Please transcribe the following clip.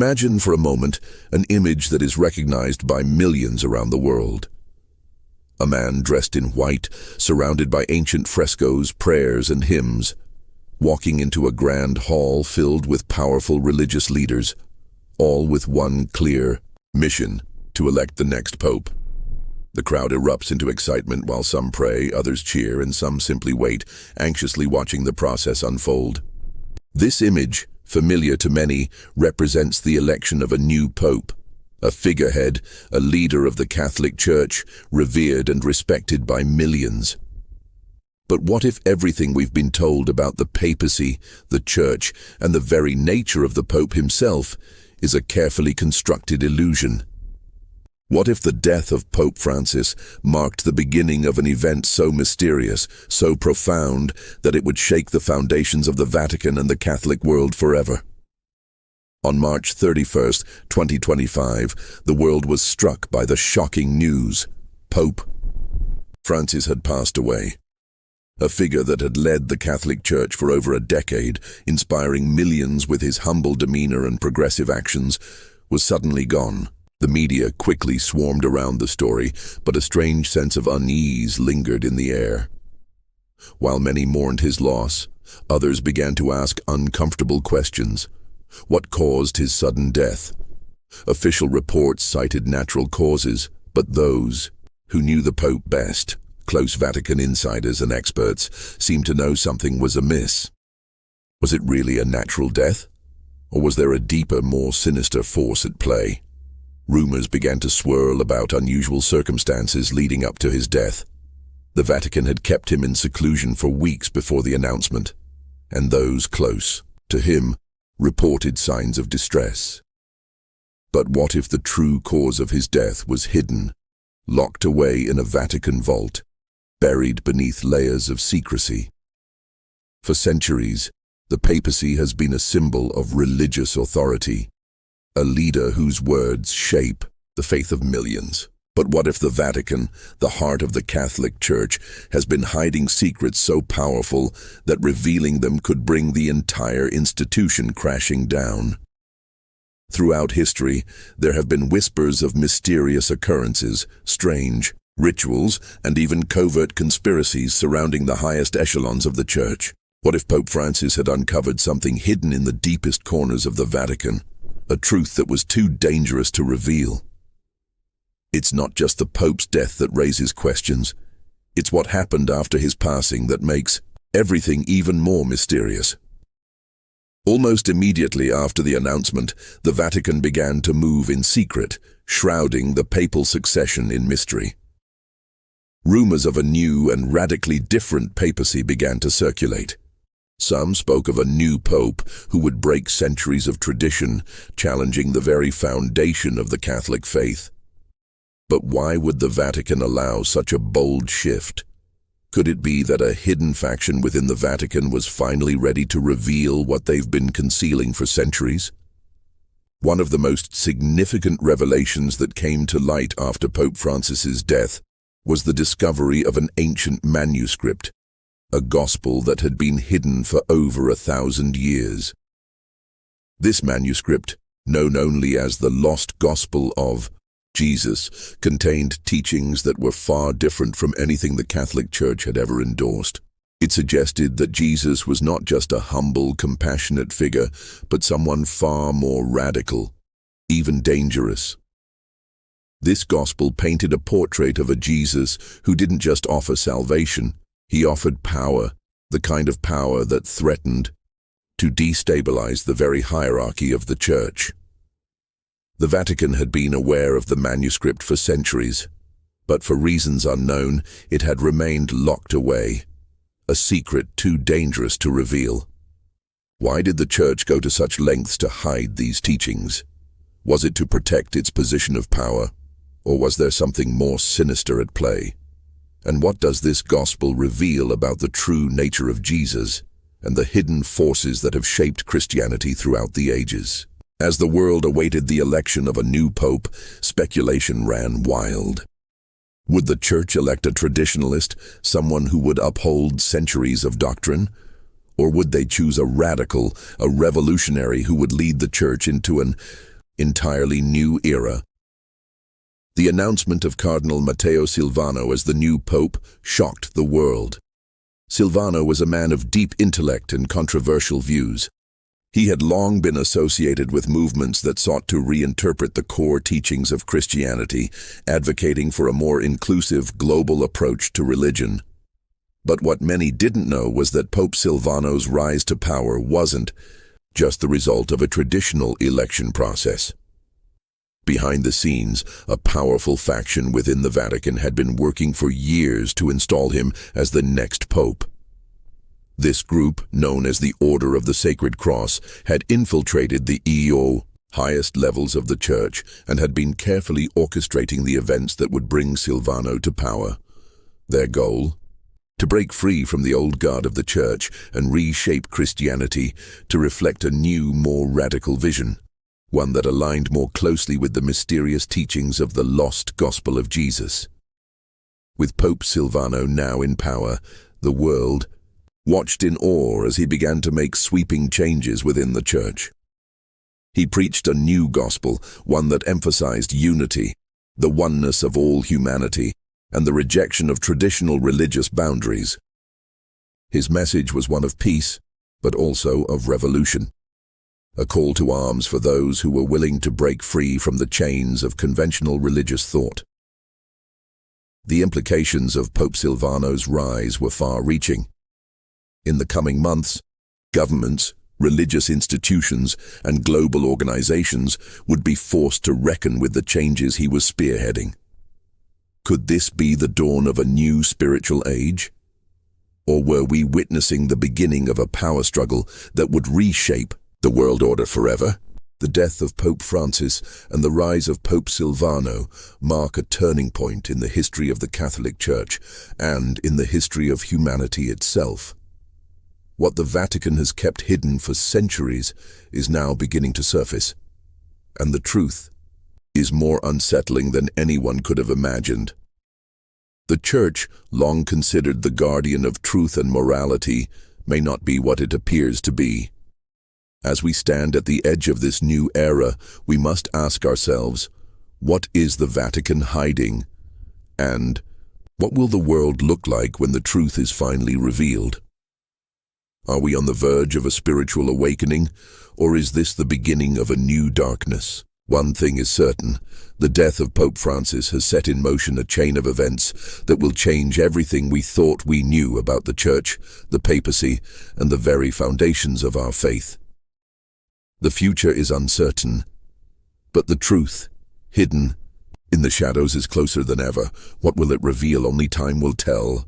Imagine for a moment an image that is recognized by millions around the world. A man dressed in white, surrounded by ancient frescoes, prayers, and hymns, walking into a grand hall filled with powerful religious leaders, all with one clear mission: to elect the next pope. The crowd erupts into excitement while some pray, others cheer, and some simply wait, anxiously watching the process unfold. This image, familiar to many, represents the election of a new pope, a figurehead, a leader of the Catholic Church, revered and respected by millions. But what if everything we've been told about the papacy, the Church, and the very nature of the Pope himself is a carefully constructed illusion? What if the death of Pope Francis marked the beginning of an event so mysterious, so profound, that it would shake the foundations of the Vatican and the Catholic world forever? On March 31st, 2025, the world was struck by the shocking news. Pope Francis had passed away. A figure that had led the Catholic Church for over a decade, inspiring millions with his humble demeanor and progressive actions, was suddenly gone. The media quickly swarmed around the story, but a strange sense of unease lingered in the air. While many mourned his loss, others began to ask uncomfortable questions. What caused his sudden death? Official reports cited natural causes, but those who knew the Pope best, close Vatican insiders and experts, seemed to know something was amiss. Was it really a natural death? Or was there a deeper, more sinister force at play? Rumors began to swirl about unusual circumstances leading up to his death. The Vatican had kept him in seclusion for weeks before the announcement, and those close to him reported signs of distress. But what if the true cause of his death was hidden, locked away in a Vatican vault, buried beneath layers of secrecy? For centuries, the papacy has been a symbol of religious authority, a leader whose words shape the faith of millions. But what if the Vatican, the heart of the Catholic Church, has been hiding secrets so powerful that revealing them could bring the entire institution crashing down? Throughout history, there have been whispers of mysterious occurrences, strange rituals, and even covert conspiracies surrounding the highest echelons of the Church. What if Pope Francis had uncovered something hidden in the deepest corners of the Vatican? A truth that was too dangerous to reveal. It's not just the Pope's death that raises questions. It's what happened after his passing that makes everything even more mysterious. Almost immediately after the announcement, the Vatican began to move in secret, shrouding the papal succession in mystery. Rumors of a new and radically different papacy began to circulate. Some spoke of a new pope who would break centuries of tradition, challenging the very foundation of the Catholic faith. But why would the Vatican allow such a bold shift? Could it be that a hidden faction within the Vatican was finally ready to reveal what they've been concealing for centuries? One of the most significant revelations that came to light after Pope Francis's death was the discovery of an ancient manuscript, a gospel that had been hidden for over 1,000 years. This manuscript, known only as the Lost Gospel of Jesus, contained teachings that were far different from anything the Catholic Church had ever endorsed. It suggested that Jesus was not just a humble, compassionate figure, but someone far more radical, even dangerous. This gospel painted a portrait of a Jesus who didn't just offer salvation. He offered power, the kind of power that threatened to destabilize the very hierarchy of the Church. The Vatican had been aware of the manuscript for centuries, but for reasons unknown, it had remained locked away, a secret too dangerous to reveal. Why did the Church go to such lengths to hide these teachings? Was it to protect its position of power, or was there something more sinister at play? And what does this gospel reveal about the true nature of Jesus and the hidden forces that have shaped Christianity throughout the ages? As the world awaited the election of a new pope, speculation ran wild. Would the Church elect a traditionalist, someone who would uphold centuries of doctrine? Or would they choose a radical, a revolutionary who would lead the Church into an entirely new era. The announcement of Cardinal Matteo Silvano as the new pope shocked the world. Silvano was a man of deep intellect and controversial views. He had long been associated with movements that sought to reinterpret the core teachings of Christianity, advocating for a more inclusive global approach to religion. But what many didn't know was that Pope Silvano's rise to power wasn't just the result of a traditional election process. Behind the scenes, a powerful faction within the Vatican had been working for years to install him as the next pope. This group, known as the Order of the Sacred Cross, had infiltrated the highest levels of the Church and had been carefully orchestrating the events that would bring Silvano to power. Their goal? To break free from the old guard of the Church and reshape Christianity to reflect a new, more radical vision, one that aligned more closely with the mysterious teachings of the lost gospel of Jesus. With Pope Silvano now in power, the world watched in awe as he began to make sweeping changes within the Church. He preached a new gospel, one that emphasized unity, the oneness of all humanity, and the rejection of traditional religious boundaries. His message was one of peace, but also of revolution, a call to arms for those who were willing to break free from the chains of conventional religious thought. The implications of Pope Silvano's rise were far-reaching. In the coming months, governments, religious institutions, and global organizations would be forced to reckon with the changes he was spearheading. Could this be the dawn of a new spiritual age? Or were we witnessing the beginning of a power struggle that would reshape the world order forever? The death of Pope Francis and the rise of Pope Silvano mark a turning point in the history of the Catholic Church and in the history of humanity itself. What the Vatican has kept hidden for centuries is now beginning to surface, and the truth is more unsettling than anyone could have imagined. The Church, long considered the guardian of truth and morality, may not be what it appears to be. As we stand at the edge of this new era, we must ask ourselves, what is the Vatican hiding? And what will the world look like when the truth is finally revealed? Are we on the verge of a spiritual awakening, or is this the beginning of a new darkness? One thing is certain, the death of Pope Francis has set in motion a chain of events that will change everything we thought we knew about the Church, the papacy, and the very foundations of our faith. The future is uncertain, but the truth, hidden in the shadows, is closer than ever. What will it reveal? Only time will tell.